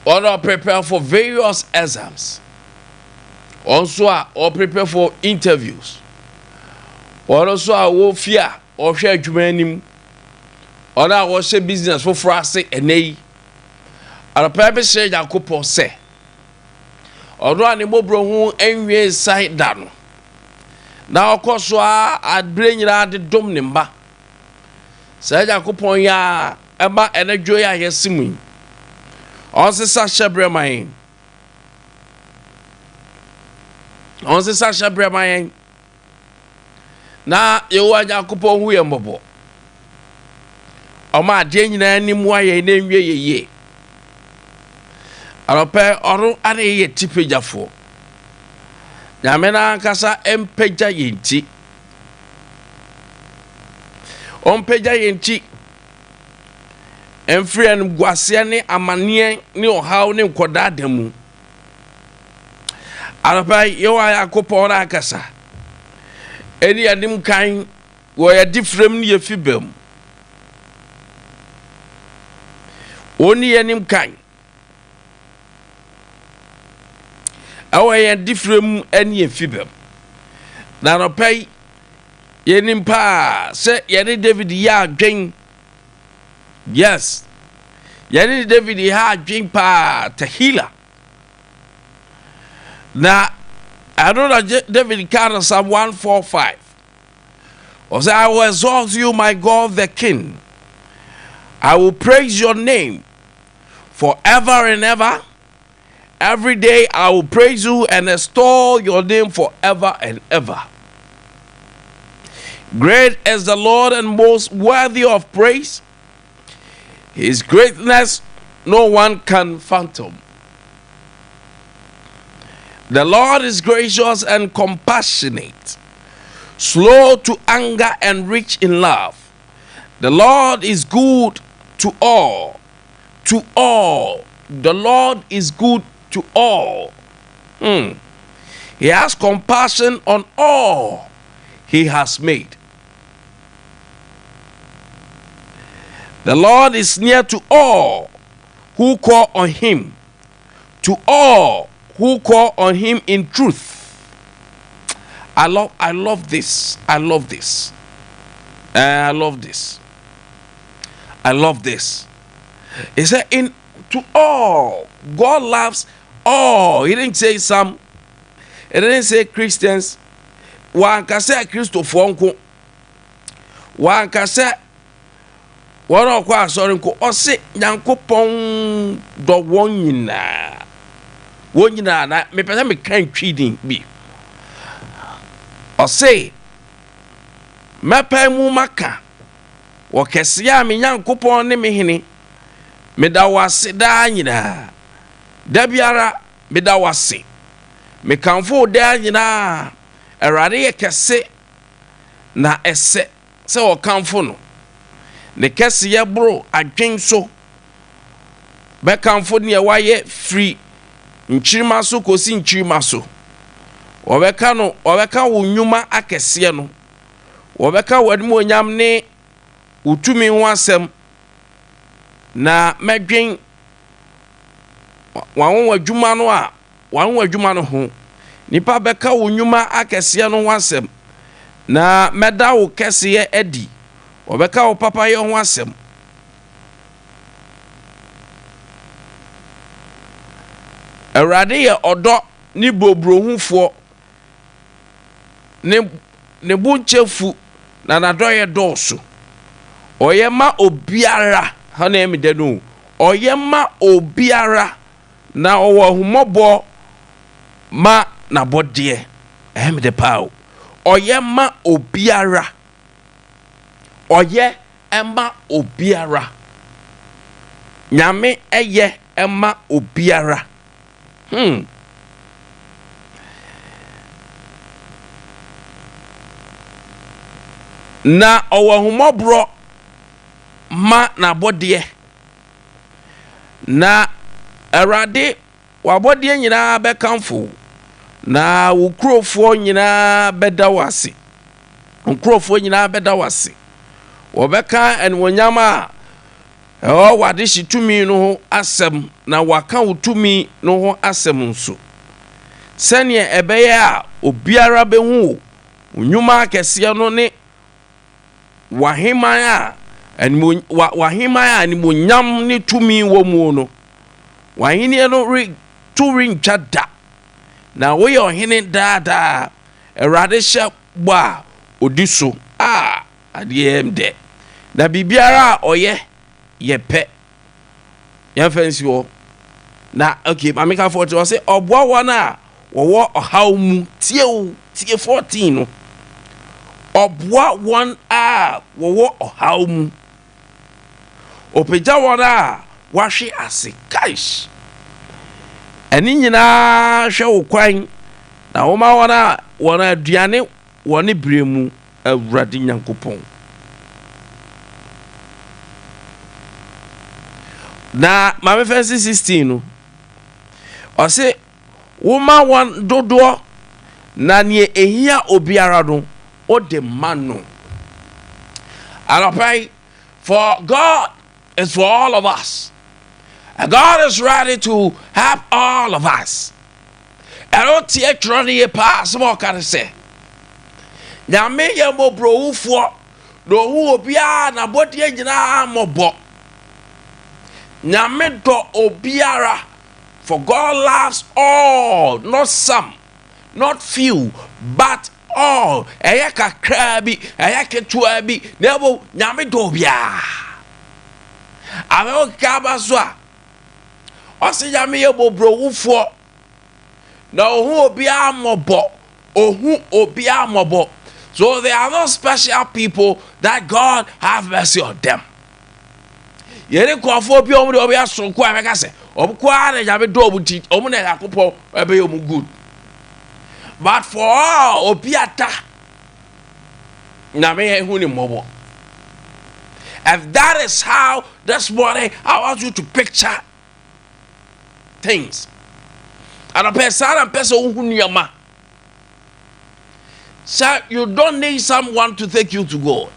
or prepare for various exams. Also, or prepare for interviews. Or also, I will fear or share jumanim. Or I will say business for frase and nay. And a purpose say that couple say. Although I nebo bro who side down. Now, of course, I'd bring you out the dome number. Say that couple ya eba and a joy I hear singing. Also, Sasha Bremain. Also, Sasha Bremain. Now, you are Jacopon Williambo. O my Jane and him why a name ye. I'll pay or any tippage for. Yamena Cassa and Peja Yinti. On Peja Yinti. And free and Guasiani Amania knew how name Quadademu. I'll pay you are Copora Cassa. Any of them kind were a different near Fibem. Only any kind. Our different any Fibem. Now, I'll pay Yenim Pa, say Yanni David Ya Jane. Yes, Yanni David Ya Jane Pa Tahila. Now, I don't know David Carter Psalm 145. Or say, I will exalt you, my God, the King. I will praise your name forever and ever. Every day I will praise you and extol your name forever and ever. Great is the Lord and most worthy of praise. His greatness no one can fathom. The Lord is gracious and compassionate, slow to anger and rich in love. The Lord is good to all. To all. The Lord is good to all. He has compassion on all he has made. The Lord is near to all who call on him. To all who call on him in truth. I love this. I love this. I love this. I love this. He said, to all. God loves all. He didn't say some. He didn't say Christians. One can say Christopher. One can say one of us sorry or say Yanko Pong the one na. One na me pesa me can't cheating be. Or say me pay mu maka. Wo kesia me Yanko Pong ne me hini. Me da wase da nyina. Da biara me da wase. Me kanfo da nyina. Erade ye kese na ese se wo kanfo no. Ne kese ye bro adwen so. Be kanfo ne wa ye free nchirima so kosi nchirima so. Obeka no, obeka wo nnwuma akese no. Obeka wadmu onyam ne utumi ho asem. Na medwen wanwo adwuma no a wanwo adwuma no ho nipa beka wo nnwuma akese no ho asem na meda wo kese edi obeka wo papa ye ho asem Awurade ye odo ni bobrohufo ne bunchefu na nadoye doso oyema obiara hana emi denu oyema obiara na owo humobo ma na bodie emi de pao oyema obiara oye ema obiara nyame eye ema obiara na owo humobro ma na bodie na Awurade wabodie nyina bekamfo na wukrofo nyina beda wase wukrofo nyina beda wase wobeka enwonyama oh wade shi tumi no ho asem na waka utumi no ho asem nso sene ebeye a obiara behu onwuma akese no ne waheman a ani monyam ne tumi wo mu no wahene no turin chada na wo ye ohene dada erade hye bo a odiso ade emde na bibiara oye ye pe yan fancy wo na okay mameka 40 o say oboa wona wo ohaw mu tie 14 no oboa won wo ohaw mu opeja wona wahwe ase kaish eni nyina hwe wo kwan na wo ma wona aduane woni bremu awurade nyankopon na mame fancy 16 no o se wo ma won dodo na ne ehia obiara no o de mano alapai for God is for all of us, and God is ready to have all of us. I don't take trony pass more can say now me ye mo bro for no who obia na body nyina mobo nyame do obiara, for God loves all, not some, not few, but all. Eya kakra bi, eya ketua bi, nebo nyame do obia. Ame o kaba so a o se nyame ye bobro wufo na ohu obia mobo, ohu obia mobo. So there are no special people that God have mercy on them. Yere kwafo bi omu de obi asonko ameka se obukwa na nyame do obuti omu na yakopo ebe yomu good. But for all obiata nyame hu ni mobo. If that is how this morning I want you to picture things. And a person who niyama. So you don't need someone to take you to God.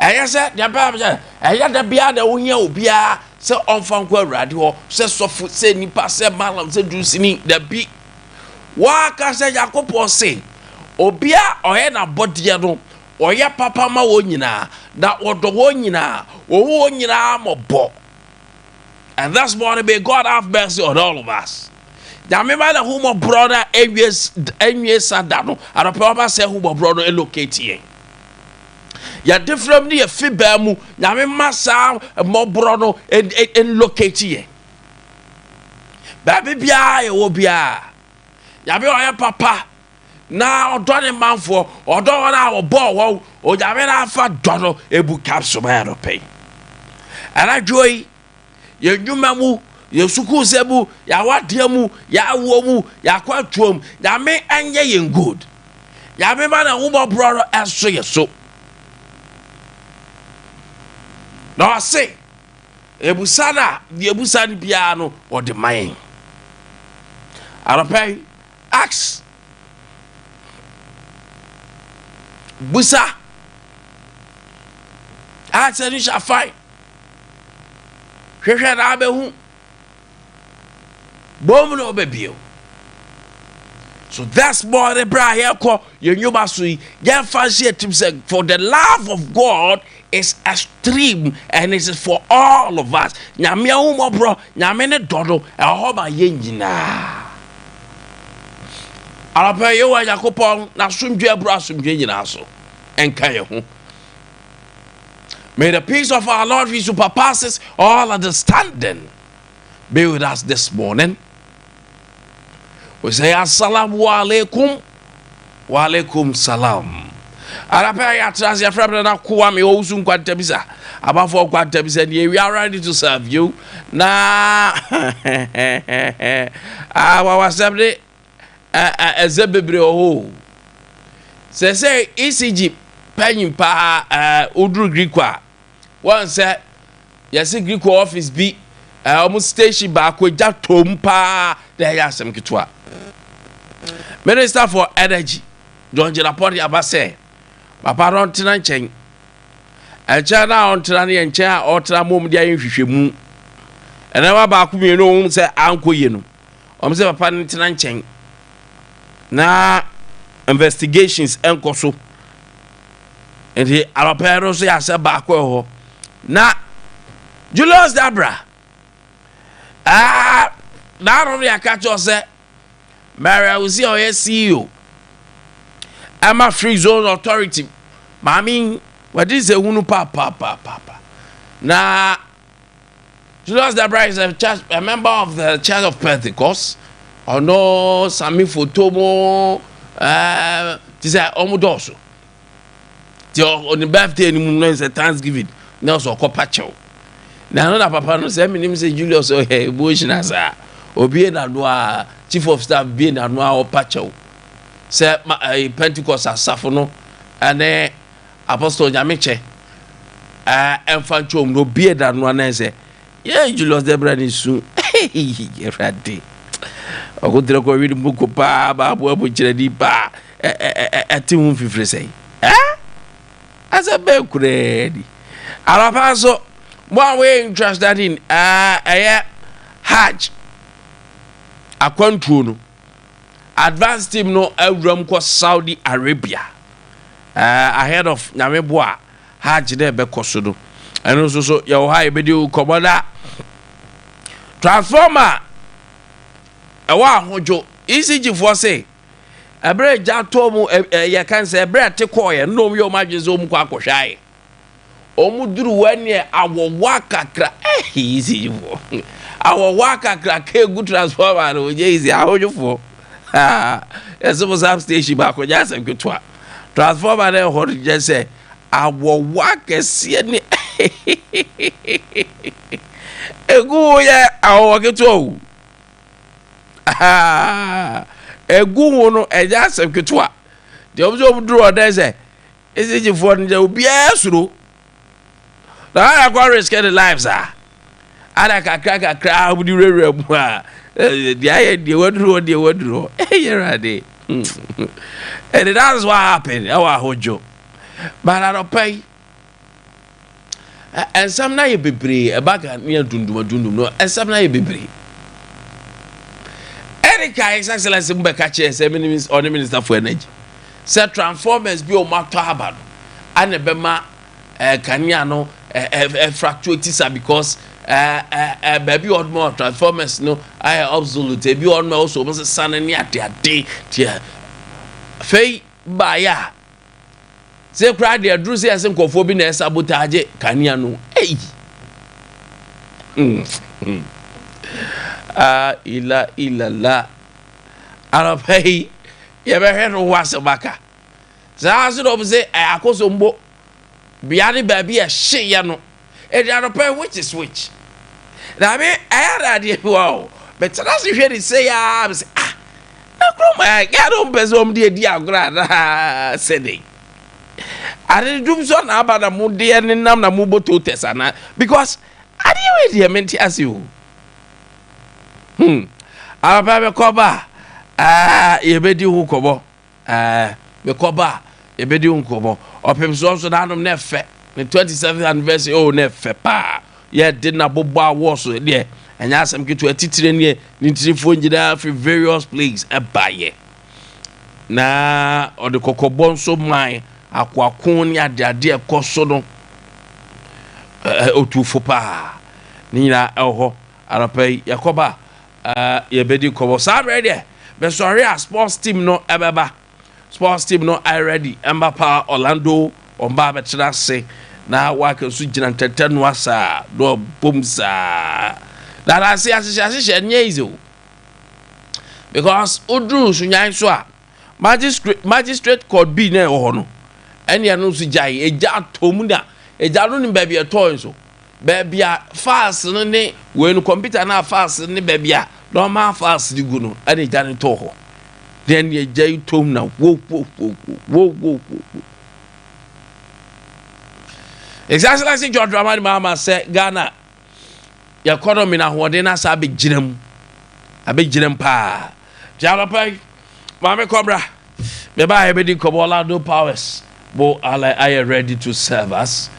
I said, I had the beard that we know beer, so on Fanqua radio, so soft, say Nipa, say Malam, say Dusini, the beat. What I say, Jacopo say, Obia or Ena Bodiano, or ya papa ma wonyina, that what the wonyina, or wonyina mo bo. And that's what may God have mercy on all of us. Now, remember the whom brother, envious Sandano, and a papa say whom brother locate here. Ya different ni fibamu na me masa mo brono en locate ye ba bia ye wo bia ya be oya papa na odo ne manfo odo na obo wo o ya be na fa dono ebu capsule ma no pay ana joy ye nwuma mu ye suku sebu ya wade mu ya wo mu ya kwatuom ya me anye ye good ya be ma na wo brother eso ye so. No, I say, Ebusana, the Ebusani piano or the mine. I'll pay axe Busa. I said, you shall fight. She said, I be who? Bomuno baby. So that's more the bra here call your new basui. Yeah, fancy it for the love of God is extreme and it is for all of us. Nyame umo bro, nyame ne dodo e ho ba ye nyina. Ala pa ye wa Yakopon na sumdwe bro asumdwe nyina so. Enka ye ho. May the peace of our Lord which surpasses all understanding be with us this morning. We say assalamu alaikum wa alaikum salam. Arapa ya trans ya frabra na Kwame Nkwantabisa. Abafo Nkwantabisa ni we are ready to serve you. Na wa sabde ezebebre oho. Say ECG panyin pa odru Greekwa. One say yes Greek office bi almost station ba akwaja tom pa there yasem kitwa. Minister for Energy John Jelapodi Abase Papa Rontina Chen Echa na ontra ne enche a otra mom dia nhwehwemu. Ena wa ba ku me no se ankoye no. Om se papa ne tena nchen. Na investigations enko so. Enti alopero so ya se ba ko ho. Na Julius Dabra. Na ro ya catch us say Maria we see our CEO. I'm a free zone authority. Mami, what is a hunu pa. Na Julius Dabra is a member of the Church of Pentecost. Or no, Sami Fotomo, this is Omodoso. On the birthday, it's a Thanksgiving. Nelson Copacho. Now, no, papa, no, say, my name is Julius, oh, hey, Bush Nasa, or being a chief of staff, being a noir Pacho. Say, Pentecost as Safono, and Apostle Yamiche, and Fanchom, no beard and one say, yeah, Julius Debra is soon. Hey, ready. I go to the reading book of Babu Chedipa, a team fifty say, as a bell ready. Alapaso, one way interested in Hajj, a control, advanced team no Elram ko Saudi Arabia, ahead of Namibwa, Hajj there Bekosodo, and also so your high video commander transformer. Awa hojo ECG for say a bread jatomu ya can say bread te koye no yo majezo mu kwa kwhwae omuduru wane awowa kakra easy for awowa kakra ke good transformer no je easy ahojo for eso substation ba ko ja sem kwetwa transformer na ho je say awowa kese ni egu ye awowa ketwa egu no eja asem ketwa de obzo duro oda say ECG for nje obi asuro na ya kwa risk the lives ada kakra abudi rere mu a de aye de waduro yerade and that's what happened our hojo but I don't pay and some na ye bebre e baga ne dundum no and some na ye bebre Erika His Excellency Mbeka Che on the Minister for Energy. Say transformers be o matter habado. And ebema kanya no fluctuates because baby on more transformers no I absolute be on more also must san ni ade fei ba ya say cry dey dru say asem kofo bi na sabotage kanya no ila la arapei ye be hwe no wasabaka za so do say akoso mbo biade ba bi a hye ye no e dey arapei which na me ayara dey wow but that's if you say ya say na kroma ya don bezom dey di agora na say ade dum so na abada mu dey nenam na mu boto tesana because ade we dey menti as you Ababe koba yebedi hu kobo be koba yebedi hu kobo opem so na anom na fe the 27th anniversary oh na fe pa ye did na bobo awards there enya asem kitu atitire ne ntirifo ngida for various places abaye na ode kokobon so man akwakon ni ade ekoso no otufo pa ni na eho arapai yakoba yebedi kobo sa ready be sorry sports team no ebeba sports team no I ready Mbapa Orlando omba betira se na waka su gina ntetanu asa do bomsa na say asise nye izo because odru sunyan so a magistrate court B na ho no ene no su jai eja tomu na eja no ni baby etoy so baby a fast no ne we no computer na fast ne baby a no ma fast di guno ane jani to ho then ye jai tom na wo exactly like George Dramani Mama say Ghana your economy na ho de na sa be ginam pa jalo pai mama cobra me ba e be di kobola do powers bo are ready to serve us